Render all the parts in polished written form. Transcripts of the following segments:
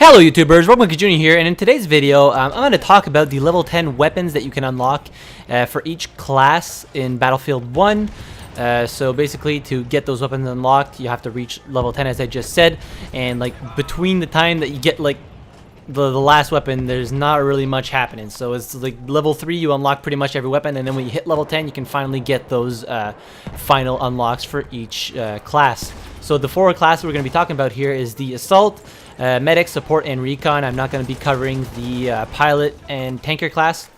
Hello YouTubers, Robin Jr. here, and in today's video I'm going to talk about the level 10 weapons that you can unlock for each class in Battlefield 1. So basically, to get those weapons unlocked, you have to reach level 10 as I just said, and like between the time that you get like the last weapon, there's not really much happening. So it's like level 3 you unlock pretty much every weapon, and then when you hit level 10 you can finally get those final unlocks for each class. So the four classes we're going to be talking about here is the Assault, Medic, Support, and Recon. I'm not going to be covering the Pilot and Tanker class.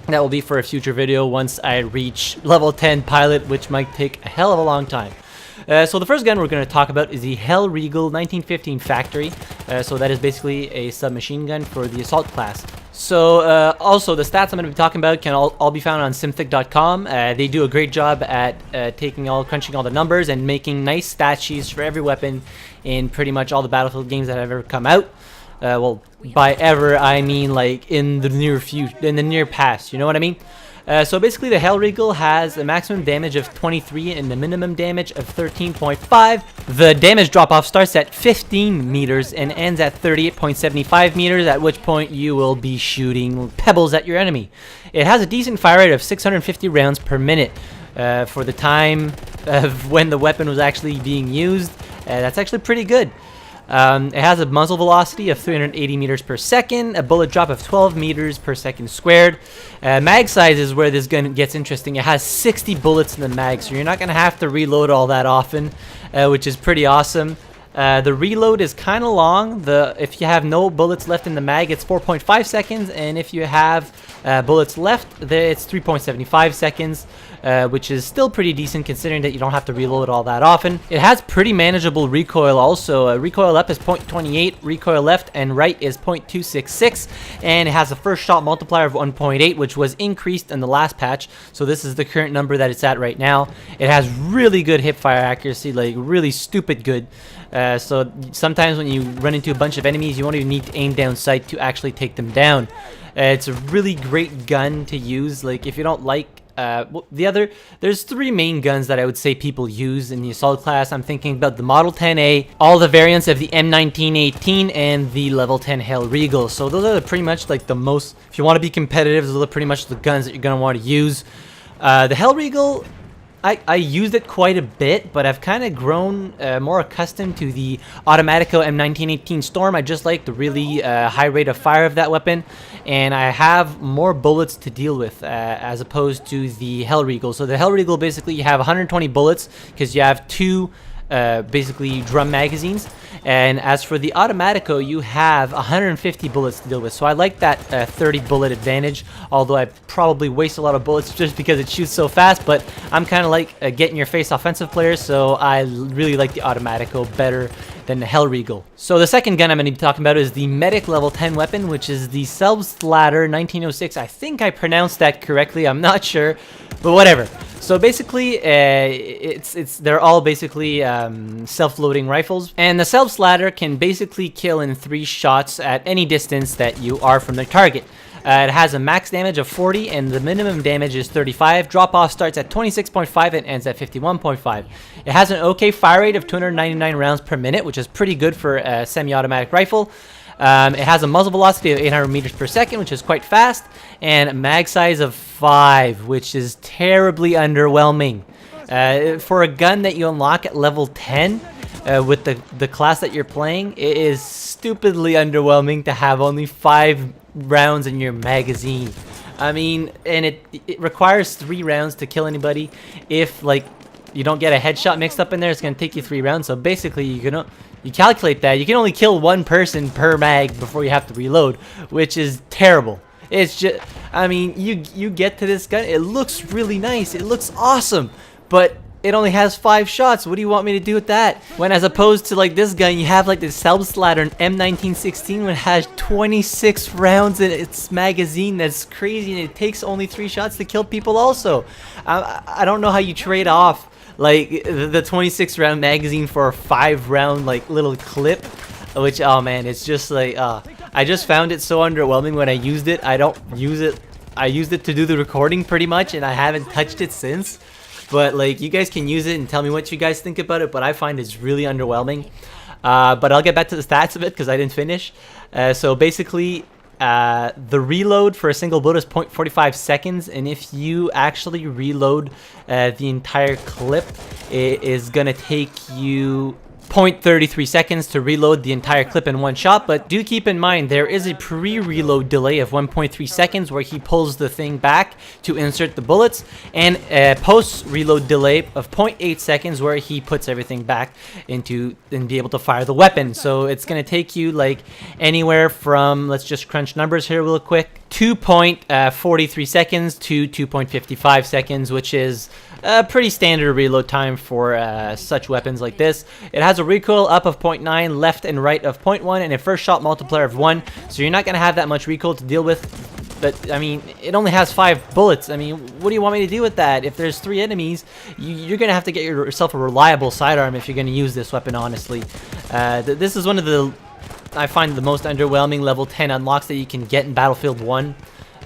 That will be for a future video once I reach level 10 Pilot, which might take a hell of a long time. So the first gun we're going to talk about is the Hellriegel 1915 Factory. So that is basically a submachine gun for the Assault class. So also the stats I'm going to be talking about can all be found on simthic.com. They do a great job at crunching all the numbers and making nice stat sheets for every weapon in pretty much all the Battlefield games that have ever come out. Well, by ever I mean like in the near past. You know what I mean? So basically, the Hellriegel has a maximum damage of 23 and the minimum damage of 13.5. The damage drop-off starts at 15 meters and ends at 38.75 meters, at which point you will be shooting pebbles at your enemy. It has a decent fire rate of 650 rounds per minute. For the time of when the weapon was actually being used, that's actually pretty good. It has a muzzle velocity of 380 meters per second, a bullet drop of 12 meters per second squared. Mag size is where this gun gets interesting. It has 60 bullets in the mag, so you're not going to have to reload all that often, which is pretty awesome. The reload is kind of long. If you have no bullets left in the mag, it's 4.5 seconds, and if you have bullets left, it's 3.75 seconds, which is still pretty decent considering that you don't have to reload all that often. It has pretty manageable recoil also. Recoil up is 0.28, recoil left and right is 0.266, and it has a first shot multiplier of 1.8, which was increased in the last patch, so this is the current number that it's at right now. It has really good hip fire accuracy, like really stupid good. So sometimes when you run into a bunch of enemies, you won't even need to aim down sight to actually take them down. It's a really great gun to use. Like if you don't like there's three main guns that I would say people use in the Assault class. I'm thinking about the Model 10A, all the variants of the M1918, and the level 10 Hellriegel. So those are pretty much like the most, if you want to be competitive, those are pretty much the guns that you're going to want to use. The Hellriegel, I used it quite a bit, but I've kind of grown more accustomed to the Automatico M1918 Storm. I just like the really high rate of fire of that weapon, and I have more bullets to deal with as opposed to the Hellriegel. So the Hellriegel, basically you have 120 bullets because you have two basically drum magazines, and as for the Automatico, you have 150 bullets to deal with. So I like that 30 bullet advantage, although I probably waste a lot of bullets just because it shoots so fast. But I'm kind of like a get in your face offensive player, so I really like the Automatico better than the Hellriegel. So the second gun I'm going to be talking about is the Medic level 10 weapon, which is the Selbstlader 1906. I think I pronounced that correctly, I'm not sure, but whatever. So basically, they're all basically self-loading rifles, and the Selbstlader can basically kill in 3 shots at any distance that you are from the target. It has a max damage of 40 and the minimum damage is 35. Drop-off starts at 26.5 and ends at 51.5. It has an okay fire rate of 299 rounds per minute, which is pretty good for a semi-automatic rifle. It has a muzzle velocity of 800 meters per second, which is quite fast, and a mag size of 5, which is terribly underwhelming. For a gun that you unlock at level 10 with the class that you're playing, it is stupidly underwhelming to have only 5 rounds in your magazine. I mean, and it requires 3 rounds to kill anybody. If like you don't get a headshot mixed up in there, it's going to take you 3 rounds. So basically, you calculate that you can only kill 1 person per mag before you have to reload, which is terrible. It's just, I mean, you get to this gun, it looks really nice, it looks awesome, but it only has 5 shots. What do you want me to do with that? When as opposed to like this gun, you have like the Selbstlader M1916, which has 26 rounds in its magazine. That's crazy, and it takes only 3 shots to kill people also. I don't know how you trade off like the 26 round magazine for a 5 round like little clip, which, oh man, it's just like I just found it so underwhelming when I used it. I don't use it. I used it to do the recording pretty much, and I haven't touched it since. But like, you guys can use it and tell me what you guys think about it, but I find it's really underwhelming. But I'll get back to the stats of it because I didn't finish. So basically, the reload for a single bullet is 0.45 seconds, and if you actually reload the entire clip, it is gonna take you 0.33 seconds to reload the entire clip in one shot. But do keep in mind there is a pre-reload delay of 1.3 seconds where he pulls the thing back to insert the bullets, and a post-reload delay of 0.8 seconds where he puts everything back into and be able to fire the weapon. So it's gonna take you like anywhere from, let's just crunch numbers here real quick, 2.43 seconds to 2.55 seconds, which is a pretty standard reload time for such weapons like this. It has a recoil up of 0.9, left and right of 0.1, and a first shot multiplier of 1, so you're not going to have that much recoil to deal with. But, I mean, it only has 5 bullets. I mean, what do you want me to do with that? If there's 3 enemies, you're going to have to get yourself a reliable sidearm if you're going to use this weapon, honestly. This is one of the, I find, the most underwhelming level 10 unlocks that you can get in Battlefield 1.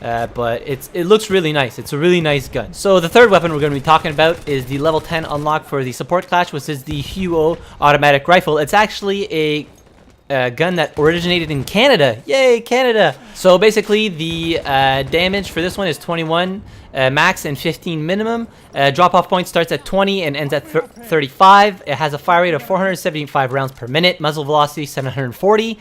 But it looks really nice. It's a really nice gun. So the third weapon we're going to be talking about is the level 10 unlock for the support class, which is the HUO automatic rifle. It's actually a gun that originated in Canada. Yay, Canada! So basically the damage for this one is 21 max and 15 minimum. Drop-off point starts at 20 and ends at 35. It has a fire rate of 475 rounds per minute. Muzzle velocity 740.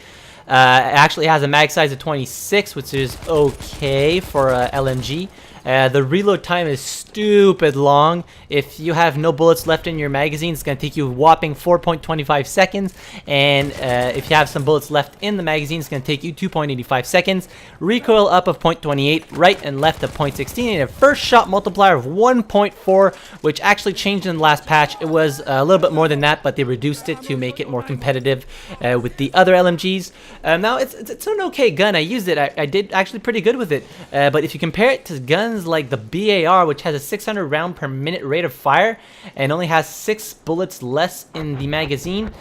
It actually has a mag size of 26, which is okay for a LMG. The reload time is stupid long. If you have no bullets left in your magazine, it's going to take you a whopping 4.25 seconds. And if you have some bullets left in the magazine, it's going to take you 2.85 seconds. Recoil up of 0.28, right and left of 0.16, and a first shot multiplier of 1.4, which actually changed in the last patch. It was a little bit more than that, but they reduced it to make it more competitive with the other LMGs. Now, it's an okay gun. I used it. I did actually pretty good with it. But if you compare it to guns like the BAR, which has a 600 round per minute rate of fire and only has 6 bullets less in the magazine,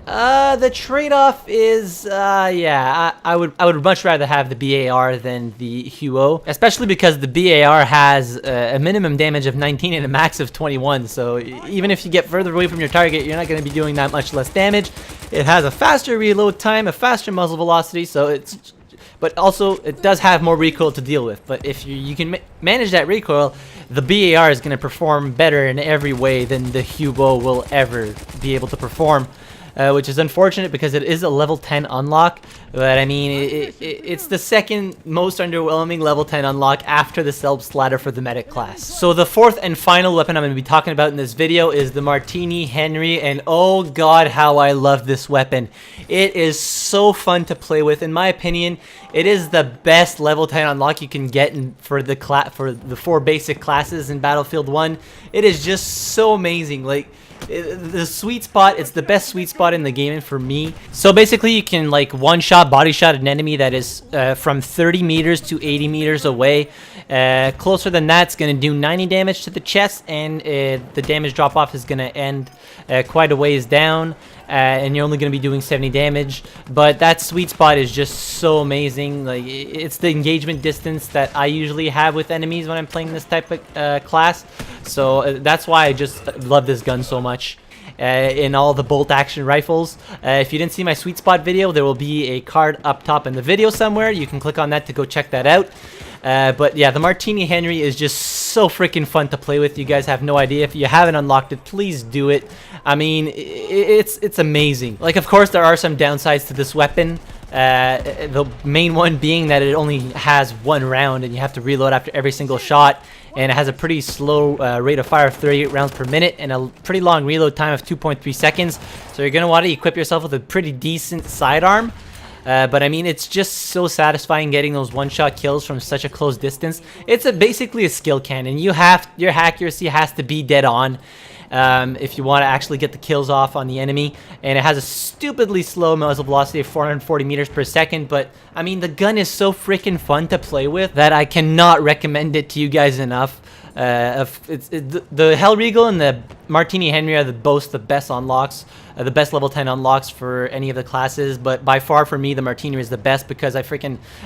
the trade-off is yeah, I would much rather have the BAR than the HUO, especially because the BAR has a minimum damage of 19 and a max of 21. So even if you get further away from your target, you're not going to be doing that much less damage. It has a faster reload time, a faster muzzle velocity, so it's, but also it does have more recoil to deal with. But if you can manage that recoil, the BAR is going to perform better in every way than the HUO will ever be able to perform. Which is unfortunate because it is a level 10 unlock, but I mean, it's the second most underwhelming level 10 unlock after the self-splatter for the medic class. So the fourth and final weapon I'm going to be talking about in this video is the Martini Henry, and oh god, how I love this weapon. It is so fun to play with. In my opinion, it is the best level 10 unlock you can get for the 4 basic classes in Battlefield 1. It is just so amazing. Like, the sweet spot, it's the best sweet spot in the game and for me. So basically you can like one shot body shot an enemy that is from 30 meters to 80 meters away. Closer than that, it's going to do 90 damage to the chest, and the damage drop off is going to end quite a ways down. And you're only going to be doing 70 damage, but that sweet spot is just so amazing. Like, it's the engagement distance that I usually have with enemies when I'm playing this type of class, so that's why I just love this gun so much. In all the bolt action rifles, if you didn't see my sweet spot video, there will be a card up top in the video somewhere. You can click on that to go check that out. But yeah, the Martini Henry is just so freaking fun to play with. You guys have no idea. If you haven't unlocked it, please do it. I mean, it's amazing. Like, of course, there are some downsides to this weapon. The main one being that it only has 1 round and you have to reload after every single shot. And it has a pretty slow rate of fire of 38 rounds per minute and a pretty long reload time of 2.3 seconds. So you're going to want to equip yourself with a pretty decent sidearm. But I mean, it's just so satisfying getting those one-shot kills from such a close distance. It's basically a skill cannon. Your accuracy has to be dead on if you want to actually get the kills off on the enemy. And it has a stupidly slow muzzle velocity of 440 meters per second. But I mean, the gun is so freaking fun to play with that I cannot recommend it to you guys enough. The Hellriegel and the Martini Henry are both the best unlocks, the best level 10 unlocks for any of the classes, but by far for me the Martini is the best because I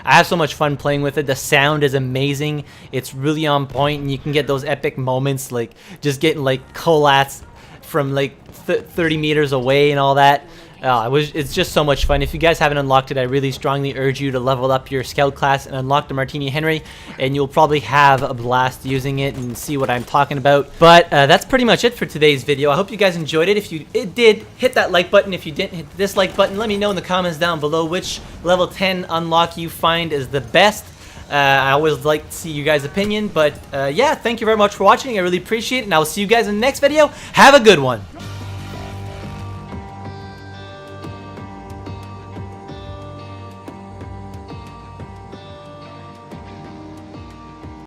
have so much fun playing with it. The sound is amazing, it's really on point, and you can get those epic moments like just getting like collats from like 30 meters away and all that. It's just so much fun. If you guys haven't unlocked it, I really strongly urge you to level up your scout class and unlock the Martini Henry, and you'll probably have a blast using it and see what I'm talking about. But that's pretty much it for today's video. I hope you guys enjoyed it. If you did, hit that like button. If you didn't, hit the dislike button. Let me know in the comments down below which level 10 unlock you find is the best. I always like to see you guys' opinion, but yeah, thank you very much for watching. I really appreciate it, and I will see you guys in the next video. Have a good one.